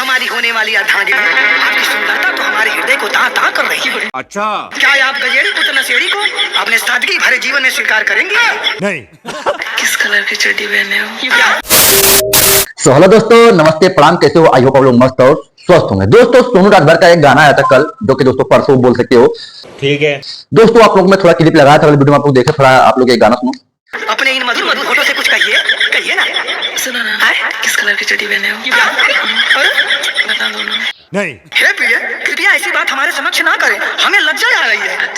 हमारी होने वाली अर्धांगिनी, आपकी सुंदरता तो हमारे हृदय को तां तां कर रही है। अच्छा, क्या आप गजेड़ी पुत्र नशेड़ी को अपने सादगी भरे जीवन में स्वीकार करेंगे? नहीं। किस कलर की चड्डी पहने हो? सो हेलो दोस्तों, नमस्ते, प्रणाम। कैसे हो? आई होप आप लोग मस्त और स्वस्थ होंगे। दोस्तों, सोनू राजभर का एक गाना आया था कल, जो कि दोस्तों परसों बोल सकते हो। ठीक है दोस्तों, आप लोग में थोड़ा क्लिप लगाया था वीडियो में, आप लोग देखे, थोड़ा आप लोग एक गाना सुनो। अपने इन मधुर मधुर होठों से कुछ कहिए, कहिए ना। सुनो ना, किस कलर की चड्डी पहने हो? बता दो ना। नहीं। हे प्रिय, कृपया ऐसी बात हमारे समक्ष ना करें, हमें लज्जा आ रही है।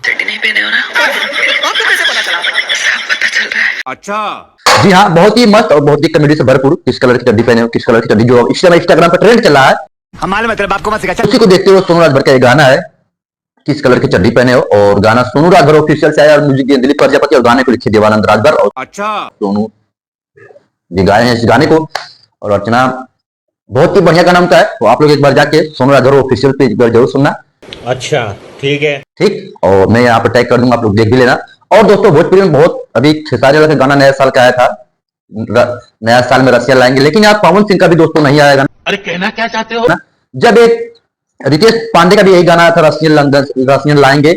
चड्डी नहीं पहने हो ना? आपको कैसे पता चला? सब पता चल रहा है। अच्छा, जी हाँ, बहुत ही मस्त और बहुत ही कॉमेडी से भरपूर किस कलर की चड्डी पहने हो, किस कलर की चड्डी, जो इस समय इंस्टाग्राम पर ट्रेंड चल रहा है। हमारे मतलब आपको मत सिखा। उसी को देखते हुए सोनू राजभर का एक गाना है, किस कलर की चड्डी पहने हो। और गाना सोनू राजभर ऑफिशियल से आया और म्यूजिक दिलीप प्रजापति, और गाने को लिखे देवानंद राजभर और अच्छा, सोनू जी गाए हैं इस गाने को। और अर्चना, बहुत ही बढ़िया गाना उनका है, तो आप लोग एक बार जाके सोनू राजभर ऑफिशियल पेज पर जरूर सुनना। अच्छा, ठीक है। ठीक, और मैं यहाँ पर टैग कर दूंगा, आप लोग देख भी लेना। और दोस्तों, भोजपुरी में बहुत अभी खेसारी वाला का गाना नया साल का आया था, नया साल में रसिया लाएंगे, लेकिन यहाँ पवन सिंह का भी दोस्तों नहीं आएगा। अरे कहना क्या चाहते हो? जब एक रितेश पांडे का भी यही गाना आया था, रसियन लाएंगे,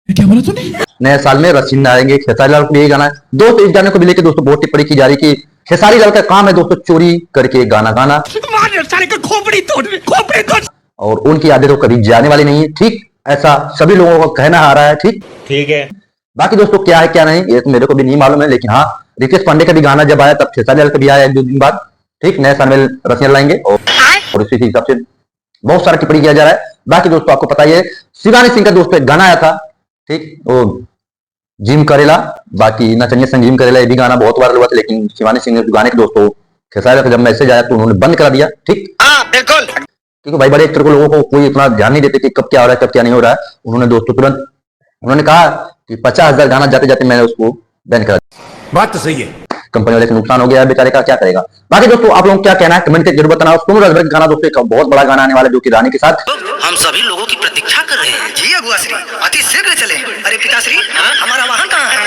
क्या बोला तूने? नए साल में रसियन आएंगे। खेसारी लाल को भी यही गाना है दोस्तों। इस गाने को भी लेकर दोस्तों बहुत टिप्पणी की जा रही है कि खेसारी लाल का काम है दोस्तों चोरी करके गाना गाना, खोपड़ी तोड़। और उनकी यादें तो कभी जाने वाली नहीं है। ठीक, ऐसा सभी लोगों को कहना आ रहा है। ठीक है। बाकी दोस्तों क्या है क्या नहीं ये तो मेरे को भी नहीं मालूम है, लेकिन हाँ, रितेश पांडे का भी गाना जब आया तब खेसारी लाल का भी आया 1-2 दिन बाद। ठीक, नए साल में रसियन लाएंगे, और इसी हिसाब से बहुत सारा टिप्पणी किया जा रहा है। बाकी दोस्तों, आपको पता ही है शिवानी सिंह का दोस्तों एक गाना आया था, ठीक, वो जिम करेला, बाकी नचनिया संग जिम करेला, ये भी गाना बहुत वायरल हुआ था, लेकिन शिवानी सिंह ने गाने के दोस्तों खेसारी लाल का जब मैसेज आया तो उन्होंने बंद करा दिया। ठीक, बिल्कुल, क्योंकि भाई बड़े एक्टर को लोगों को कोई इतना ध्यान नहीं देते कि कब क्या हो रहा है, कब क्या नहीं हो रहा है। उन्होंने दोस्तों तुरंत उन्होंने कहा कि 50,000 गाना जाते जाते मैंने उसको बैन करा दिया। बात तो सही है। कंपनी वाले को नुकसान हो गया बेचारे का, क्या करेगा। बाकी दोस्तों, आप लोगों को क्या कहना है कमेंट करके जरूर बताना। सोनू राजभर का गाना दोस्तों एक बहुत बड़ा गाना आने वाला है, जो कि रानी के साथ हम सभी लोगों की प्रतीक्षा कर रहे हैं। जी अगुआ श्री, अति शीघ्र चले। अरे पिताश्री, हमारा वाहन कहाँ है?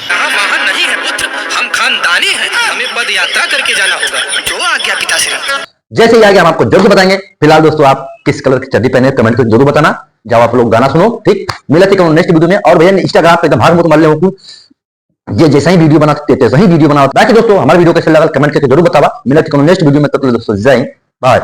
कहाँ वाहन नहीं है पुत्र, हम खानदानी हैं, हमें पद यात्रा करके जाना होगा। जो आ गया पिताश्री। जैसे ही आगे हम आपको जरूर बताएंगे। फिलहाल दोस्तों, आप किस कलर की चड्डी पहने कमेंट करके जरूर बताना, जब आप लोग गाना सुनो। ठीक, मिलते हैं नेक्स्ट वीडियो में। और भैया इंस्टाग्राम पे एकदम भाग मत मार ले, ये जैसा ही वीडियो बनाते थे वही वीडियो बनाओ। बाकी दोस्तों, हमारे वीडियो कैसे लगा कमेंट करके जरूर बतावा। मिलते हैं नेक्स्ट वीडियो में, तब तक दोस्तों जय हिंद, बाय।